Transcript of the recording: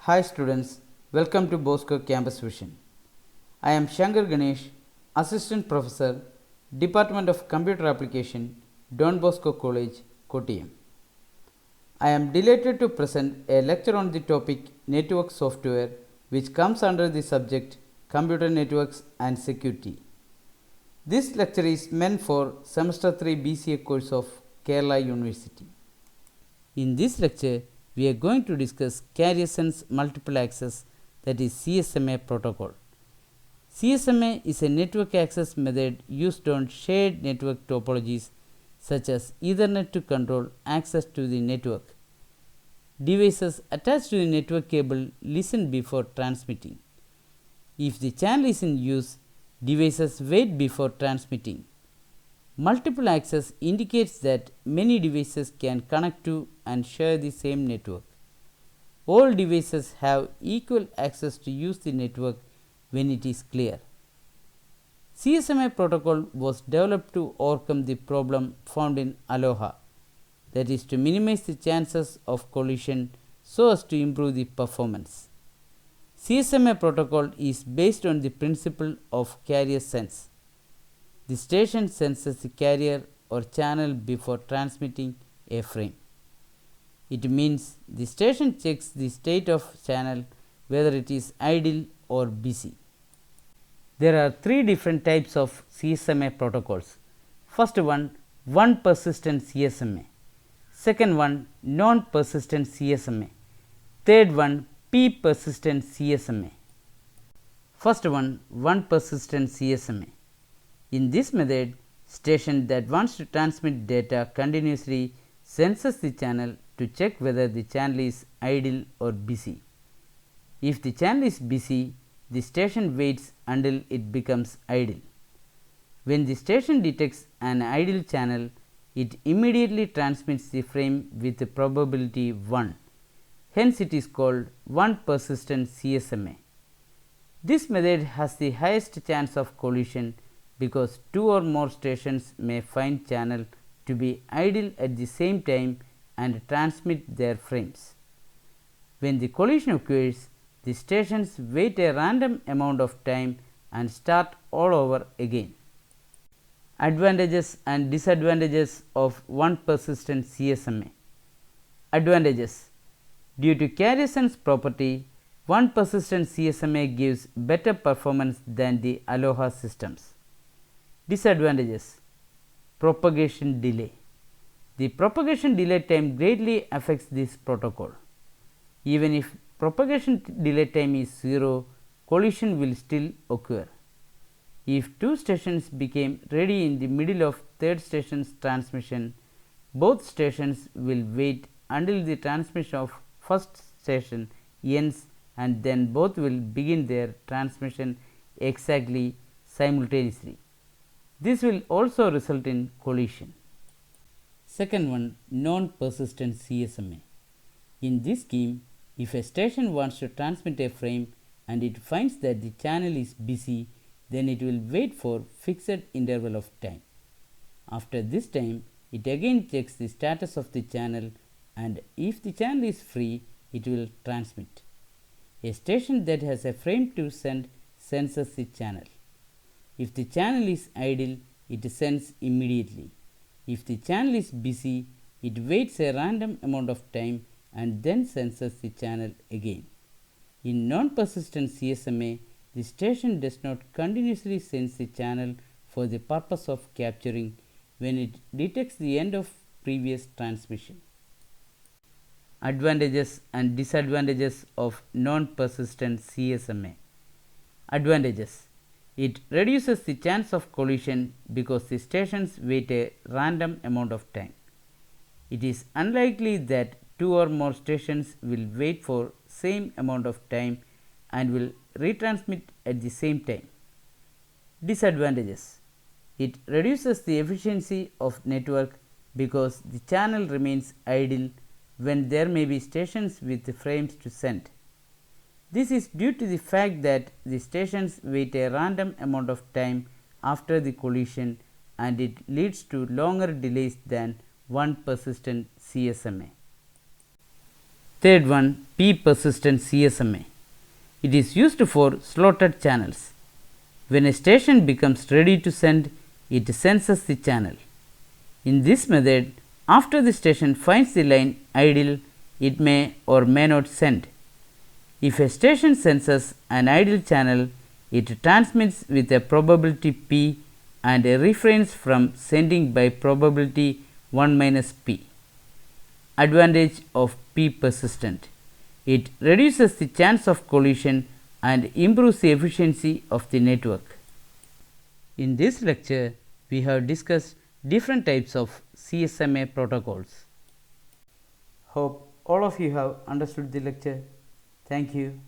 Hi students, welcome to Bosco Campus Vision. I am Shankar Ganesh, Assistant Professor, Department of Computer Application, Don Bosco College, Kottayam. I am delighted to present a lecture on the topic Network Software, which comes under the subject Computer Networks and Security. This lecture is meant for Semester 3 BCA course of Kerala University. In this lecture, we are going to discuss Carrier Sense Multiple Access, that is CSMA protocol. CSMA is a network access method used on shared network topologies such as Ethernet to control access to the network. Devices attached to the network cable listen before transmitting. If the channel is in use, devices wait before transmitting. Multiple access indicates that many devices can connect to and share the same network. All devices have equal access to use the network when it is clear. CSMA protocol was developed to overcome the problem found in Aloha, that is to minimize the chances of collision so as to improve the performance. CSMA protocol is based on the principle of carrier sense. The station senses the carrier or channel before transmitting a frame. It means the station checks the state of channel whether it is idle or busy. There are three different types of CSMA protocols. First one persistent CSMA. Second one, non-persistent CSMA. Third one, P-persistent CSMA. First one persistent CSMA. In this method, station that wants to transmit data continuously senses the channel to check whether the channel is idle or busy. If the channel is busy, the station waits until it becomes idle. When the station detects an idle channel, it immediately transmits the frame with the probability 1. Hence, it is called one persistent CSMA. This method has the highest chance of collision because two or more stations may find channel to be idle at the same time and transmit their frames. When the collision occurs, the stations wait a random amount of time and start all over again. Advantages and disadvantages of one persistent CSMA. Advantages: due to carrier sense property, one persistent CSMA gives better performance than the Aloha systems. Disadvantages: propagation delay. The propagation delay time greatly affects this protocol. Even if propagation delay time is 0, collision will still occur. If two stations became ready in the middle of third station's transmission, both stations will wait until the transmission of first station ends and then both will begin their transmission exactly simultaneously. This will also result in collision. Second one, non-persistent CSMA. In this scheme, if a station wants to transmit a frame and it finds that the channel is busy, then it will wait for fixed interval of time. After this time, it again checks the status of the channel, and if the channel is free, it will transmit. A station that has a frame to send senses the channel. If the channel is idle, it sends immediately. If the channel is busy, it waits a random amount of time and then senses the channel again. In non-persistent CSMA, the station does not continuously sense the channel for the purpose of capturing when it detects the end of previous transmission. Advantages and disadvantages of non-persistent CSMA. Advantages: it reduces the chance of collision because the stations wait a random amount of time. It is unlikely that two or more stations will wait for same amount of time and will retransmit at the same time. Disadvantages: it reduces the efficiency of network because the channel remains idle when there may be stations with frames to send. This is due to the fact that the stations wait a random amount of time after the collision, and it leads to longer delays than one persistent CSMA. Third one, P persistent CSMA. It is used for slotted channels. When a station becomes ready to send, it senses the channel. In this method, after the station finds the line idle, it may or may not send. If a station senses an idle channel, it transmits with a probability p and refrains from sending by probability 1 minus p. Advantage of P persistent: it reduces the chance of collision and improves the efficiency of the network. In this lecture, we have discussed different types of CSMA protocols. Hope all of you have understood the lecture. Thank you.